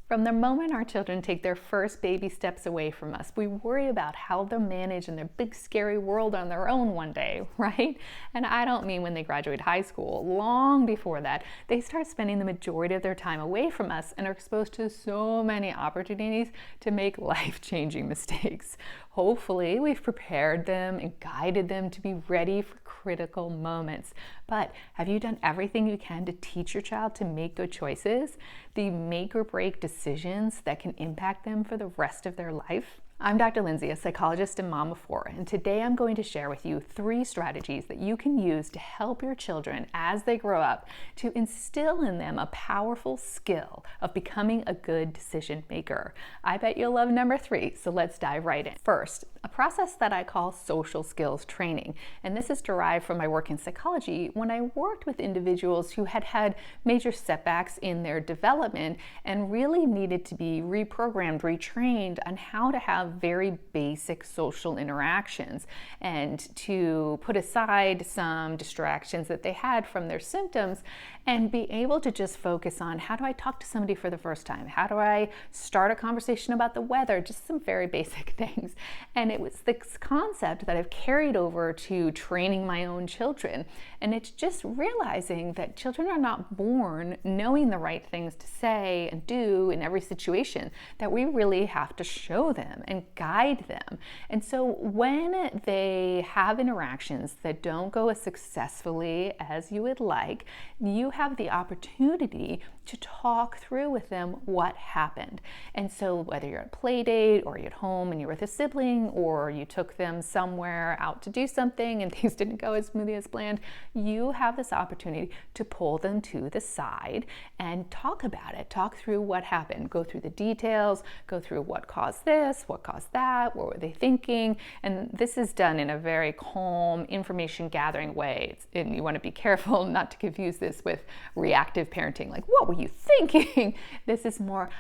From the moment our children take their first baby steps away from us, we worry about how they'll manage in their big scary world on their own one day, right? And I don't mean when they graduate high school. Long before that, they start spending the majority of their time away from us and are exposed to so many opportunities to make life-changing mistakes. Hopefully, we've prepared them and guided them to be ready for critical moments. But have you done everything you can to teach your child to make good choices? The make or break decisions that can impact them for the rest of their life? I'm Dr. Lindsay, a psychologist and mom of four, and today I'm going to share with you 3 strategies that you can use to help your children as they grow up to instill in them a powerful skill of becoming a good decision maker. I bet you'll love number 3, so let's dive right in. First, a process that I call social skills training, and this is derived from my work in psychology when I worked with individuals who had had major setbacks in their development and really needed to be reprogrammed, retrained on how to have very basic social interactions and to put aside some distractions that they had from their symptoms and be able to just focus on, how do I talk to somebody for the first time? How do I start a conversation about the weather? Just some very basic things. And it was this concept that I've carried over to training my own children. And it's just realizing that children are not born knowing the right things to say and do in every situation, that we really have to show them and guide them. And so when they have interactions that don't go as successfully as you would like, you have the opportunity to talk through with them what happened. And so whether you're at a play date or you're at home and you're with a sibling or you took them somewhere out to do something and things didn't go as smoothly as planned, you have this opportunity to pull them to the side and talk about it, talk through what happened, go through the details, go through what caused this, what caused that, what were they thinking. And this is done in a very calm, information gathering way. And you want to be careful not to confuse this with reactive parenting, like, what were you thinking? This is more,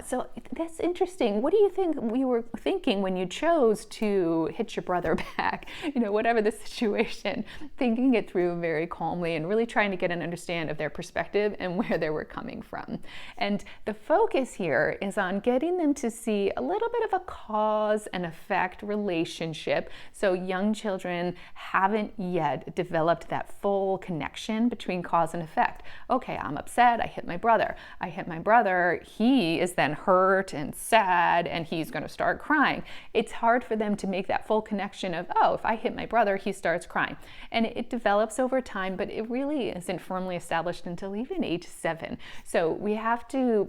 so that's interesting. What do you think we were thinking when you chose to hit your brother back? Whatever the situation, thinking it through very calmly and really trying to get an understanding of their perspective and where they were coming from. And the focus here is on getting them to see a little bit of a cause and effect relationship. So young children haven't yet developed that full connection between cause and effect. Okay, I'm upset, I hit my brother. I hit my brother, he is then hurt and sad and he's going to start crying. It's hard for them to make that full connection of, oh, if I hit my brother, he starts crying. And it develops over time, but it really isn't firmly established until even age 7. So we have to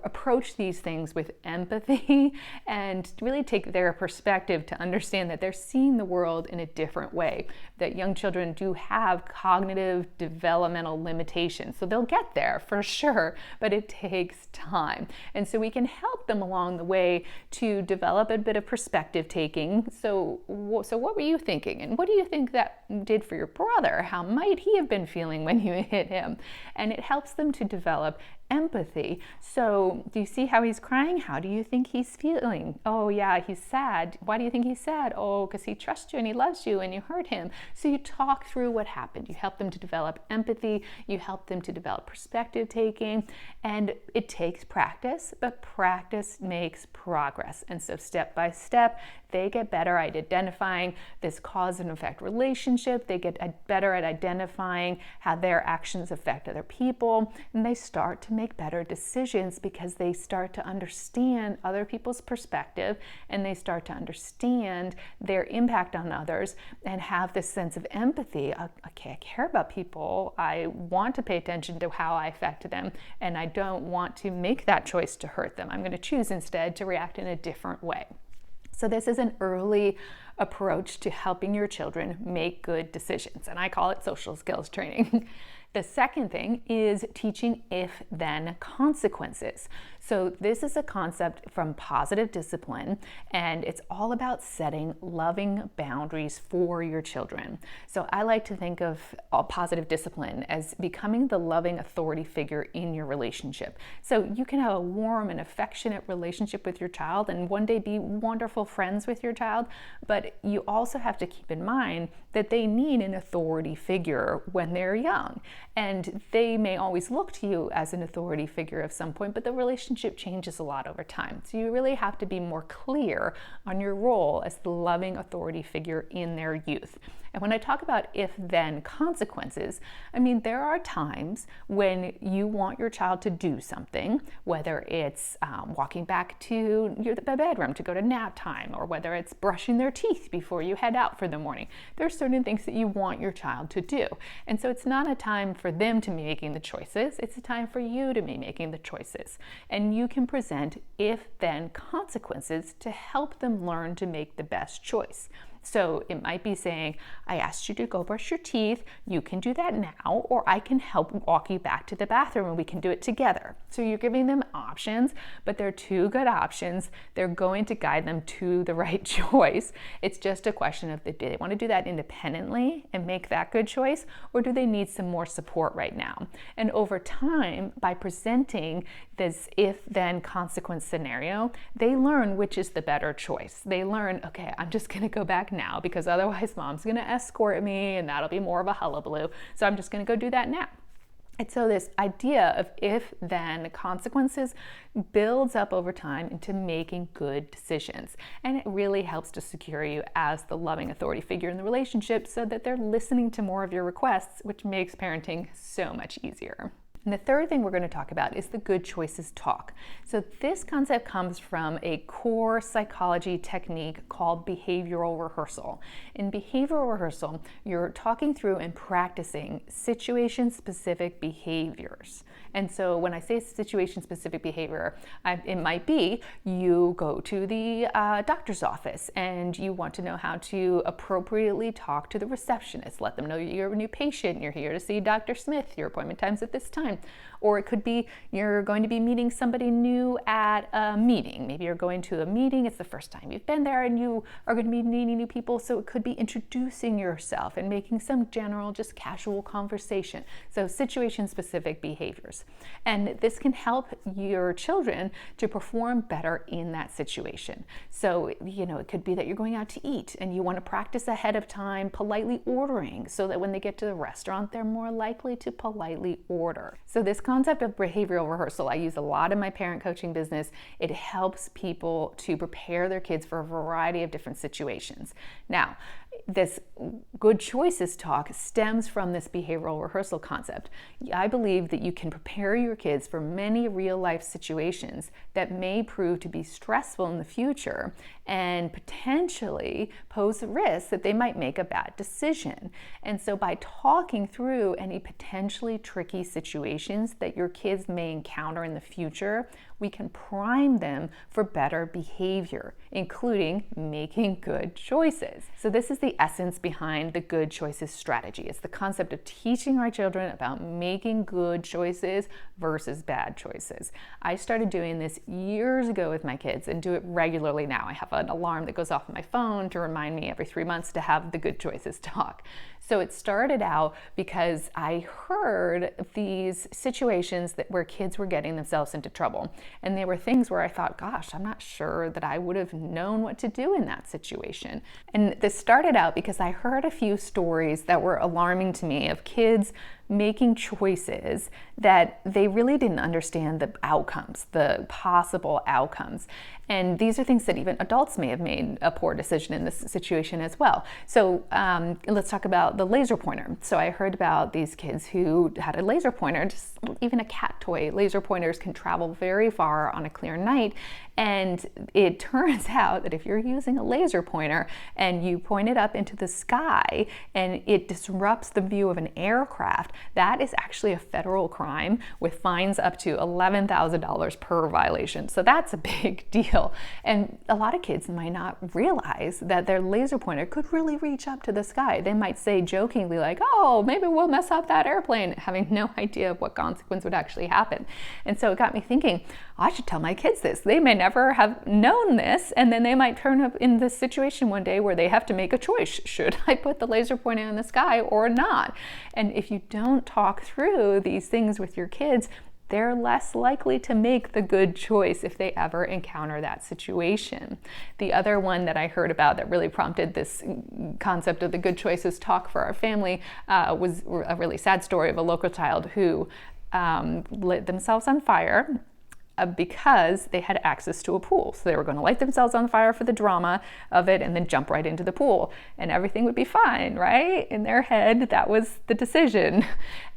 approach these things with empathy and really take their perspective to understand that they're seeing the world in a different way, that young children do have cognitive developmental limitations. So they'll get there for sure, but it takes time. And so we can help them along the way to develop a bit of perspective taking. So what were you thinking? And what do you think that did for your brother? How might he have been feeling when you hit him? And it helps them to develop empathy. So do you see how he's crying? How do you think he's feeling? Oh yeah, he's sad. Why do you think he's sad? Oh, because he trusts you and he loves you and you hurt him. So you talk through what happened. You help them to develop empathy. You help them to develop perspective taking. And it takes practice, but practice makes progress. And so step by step, they get better at identifying this cause and effect relationship. They get better at identifying how their actions affect other people. And they start to make better decisions because they start to understand other people's perspective and they start to understand their impact on others and have this sense of empathy. Okay, I care about people. I want to pay attention to how I affect them and I don't want to make that choice to hurt them. I'm going to choose instead to react in a different way. So this is an early approach to helping your children make good decisions, and I call it social skills training. The second thing is teaching if-then consequences. So this is a concept from positive discipline, and it's all about setting loving boundaries for your children. So I like to think of positive discipline as becoming the loving authority figure in your relationship. So you can have a warm and affectionate relationship with your child and one day be wonderful friends with your child, but you also have to keep in mind that they need an authority figure when they're young. And they may always look to you as an authority figure at some point, but the relationship changes a lot over time. So you really have to be more clear on your role as the loving authority figure in their youth. And when I talk about if-then consequences, I mean, there are times when you want your child to do something, whether it's walking back to the bedroom to go to nap time, or whether it's brushing their teeth before you head out for the morning. There are certain things that you want your child to do. And so it's not a time for them to be making the choices, it's a time for you to be making the choices. And you can present if-then consequences to help them learn to make the best choice. So it might be saying, I asked you to go brush your teeth, you can do that now, or I can help walk you back to the bathroom and we can do it together. So you're giving them options, but they're two good options. They're going to guide them to the right choice. It's just a question of, do they want to do that independently and make that good choice, or do they need some more support right now? And over time, by presenting this if-then consequence scenario, they learn which is the better choice. They learn, okay, I'm just going to go back now because otherwise mom's going to escort me and that'll be more of a hullabaloo. So I'm just going to go do that now. And so this idea of if-then consequences builds up over time into making good decisions. And it really helps to secure you as the loving authority figure in the relationship so that they're listening to more of your requests, which makes parenting so much easier. And the third thing we're going to talk about is the good choices talk. So this concept comes from a core psychology technique called behavioral rehearsal. In behavioral rehearsal, you're talking through and practicing situation-specific behaviors. And so when I say situation-specific behavior, it might be you go to the doctor's office and you want to know how to appropriately talk to the receptionist. Let them know you're a new patient, you're here to see Dr. Smith, your appointment time's at this time. Or it could be you're going to be meeting somebody new at a meeting. Maybe you're going to a meeting, it's the first time you've been there, and you are going to be meeting new people. So it could be introducing yourself and making some general, just casual conversation. So situation-specific behaviors. And this can help your children to perform better in that situation. So, it could be that you're going out to eat and you want to practice ahead of time politely ordering so that when they get to the restaurant, they're more likely to politely order. So this concept of behavioral rehearsal, I use a lot in my parent coaching business. It helps people to prepare their kids for a variety of different situations. Now, this good choices talk stems from this behavioral rehearsal concept. I believe that you can prepare your kids for many real life situations that may prove to be stressful in the future and potentially pose a risk that they might make a bad decision. And so by talking through any potentially tricky situations that your kids may encounter in the future, we can prime them for better behavior, including making good choices. So this is the essence behind the good choices strategy. It's the concept of teaching our children about making good choices versus bad choices. I started doing this years ago with my kids and do it regularly now. I have an alarm that goes off on my phone to remind me every 3 months to have the good choices talk. So it started out because I heard these situations where kids were getting themselves into trouble. And they were things where I thought, gosh, I'm not sure that I would have known what to do in that situation. And this started out because I heard a few stories that were alarming to me of kids making choices that they really didn't understand the outcomes, the possible outcomes. And these are things that even adults may have made a poor decision in this situation as well. So let's talk about the laser pointer. So I heard about these kids who had a laser pointer, just even a cat toy. Laser pointers can travel very far on a clear night. And it turns out that if you're using a laser pointer and you point it up into the sky and it disrupts the view of an aircraft, that is actually a federal crime with fines up to $11,000 per violation. So that's a big deal. And a lot of kids might not realize that their laser pointer could really reach up to the sky. They might say jokingly like, oh, maybe we'll mess up that airplane, having no idea of what consequence would actually happen. And so it got me thinking, I should tell my kids this. They may never have known this, and then they might turn up in this situation one day where they have to make a choice. Should I put the laser pointer in the sky or not? And if you don't talk through these things with your kids, they're less likely to make the good choice if they ever encounter that situation. The other one that I heard about that really prompted this concept of the good choices talk for our family was a really sad story of a local child who lit themselves on fire because they had access to a pool. So they were going to light themselves on fire for the drama of it and then jump right into the pool and everything would be fine, right? In their head, that was the decision.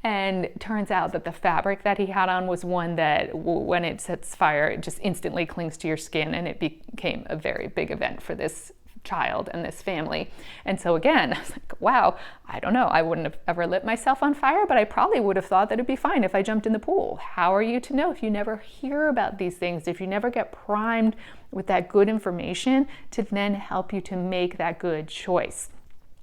And it turns out that the fabric that he had on was one that when it sets fire, it just instantly clings to your skin, and it became a very big event for this child and this family. And so again, I was like, wow, I don't know. I wouldn't have ever lit myself on fire, but I probably would have thought that it'd be fine if I jumped in the pool. How are you to know if you never hear about these things, if you never get primed with that good information to then help you to make that good choice?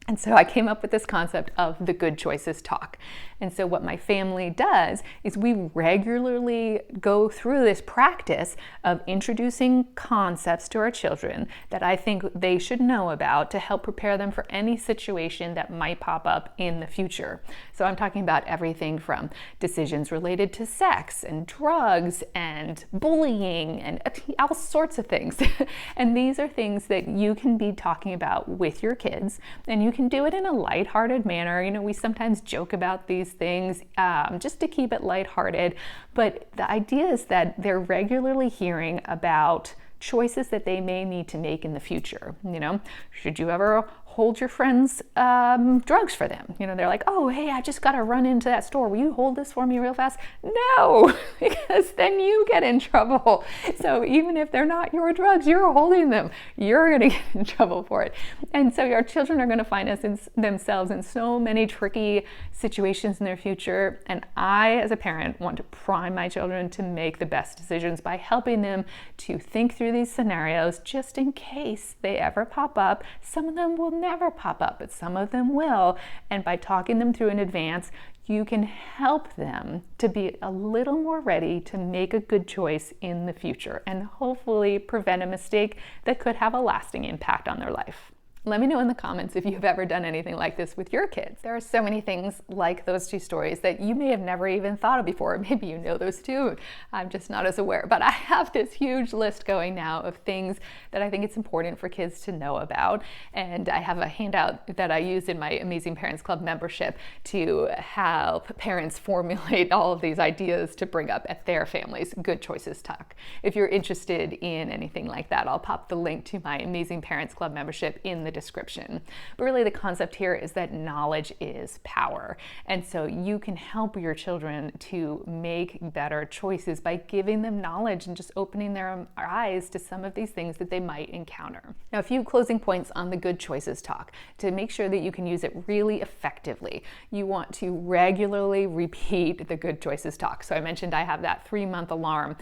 And so I came up with this concept of the good choices talk. And so what my family does is we regularly go through this practice of introducing concepts to our children that I think they should know about to help prepare them for any situation that might pop up in the future. So I'm talking about everything from decisions related to sex and drugs and bullying and all sorts of things. And these are things that you can be talking about with your kids, and you can do it in a lighthearted manner. You know, we sometimes joke about these things just to keep it lighthearted, but the idea is that they're regularly hearing about choices that they may need to make in the future. You know, should you ever hold your friends' drugs for them? You know, they're like, oh, hey, I just got to run into that store. Will you hold this for me real fast? No, because then you get in trouble. So even if they're not your drugs, you're holding them. You're going to get in trouble for it. And so our children are going to find themselves in so many tricky situations in their future. And I, as a parent, want to prime my children to make the best decisions by helping them to think through these scenarios just in case they ever pop up. Some of them will never pop up, but some of them will. And by talking them through in advance, you can help them to be a little more ready to make a good choice in the future and hopefully prevent a mistake that could have a lasting impact on their life. Let me know in the comments if you've ever done anything like this with your kids. There are so many things like those two stories that you may have never even thought of before. Maybe you know those too. I'm just not as aware. But I have this huge list going now of things that I think it's important for kids to know about. And I have a handout that I use in my Amazing Parents Club membership to help parents formulate all of these ideas to bring up at their families' Good Choices Talk. If you're interested in anything like that, I'll pop the link to my Amazing Parents Club membership in the description. But really the concept here is that knowledge is power. And so you can help your children to make better choices by giving them knowledge and just opening their eyes to some of these things that they might encounter. Now, a few closing points on the Good Choices Talk to make sure that you can use it really effectively. You want to regularly repeat the Good Choices Talk. So I mentioned I have that 3-month alarm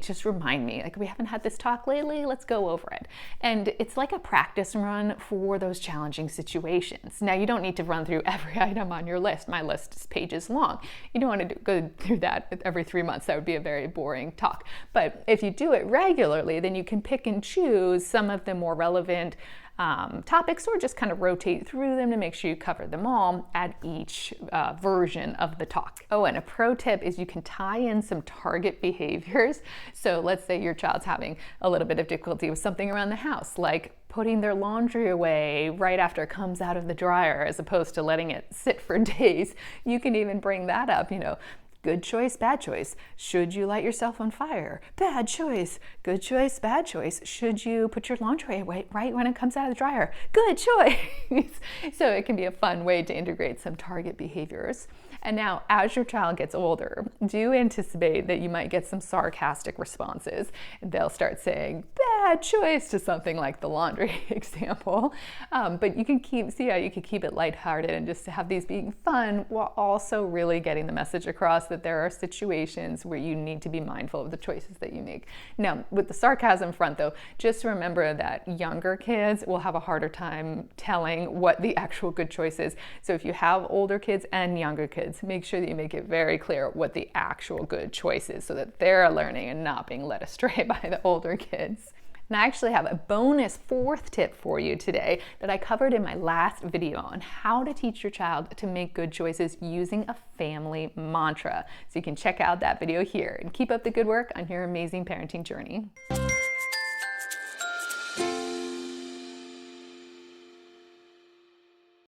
just remind me, like, we haven't had this talk lately, let's go over it. And it's like a practice run for those challenging situations. Now, you don't need to run through every item on your list. My list is pages long. You don't want to go through that every 3 months. That would be a very boring talk. But if you do it regularly, then you can pick and choose some of the more relevant topics, or just kind of rotate through them to make sure you cover them all at each version of the talk. Oh, and a pro tip is you can tie in some target behaviors. So let's say your child's having a little bit of difficulty with something around the house, like putting their laundry away right after it comes out of the dryer, as opposed to letting it sit for days. You can even bring that up, you know. Good choice, bad choice. Should you light yourself on fire? Bad choice. Good choice, bad choice. Should you put your laundry away right when it comes out of the dryer? Good choice. So it can be a fun way to integrate some target behaviors. And now, as your child gets older, do anticipate that you might get some sarcastic responses. They'll start saying bad choice to something like the laundry example. But you can see how you can keep it lighthearted and just have these being fun while also really getting the message across that there are situations where you need to be mindful of the choices that you make. Now, with the sarcasm front though, just remember that younger kids will have a harder time telling what the actual good choice is. So if you have older kids and younger kids, make sure that you make it very clear what the actual good choice is so that they're learning and not being led astray by the older kids. And I actually have a bonus 4th tip for you today that I covered in my last video on how to teach your child to make good choices using a family mantra. So you can check out that video here and keep up the good work on your amazing parenting journey.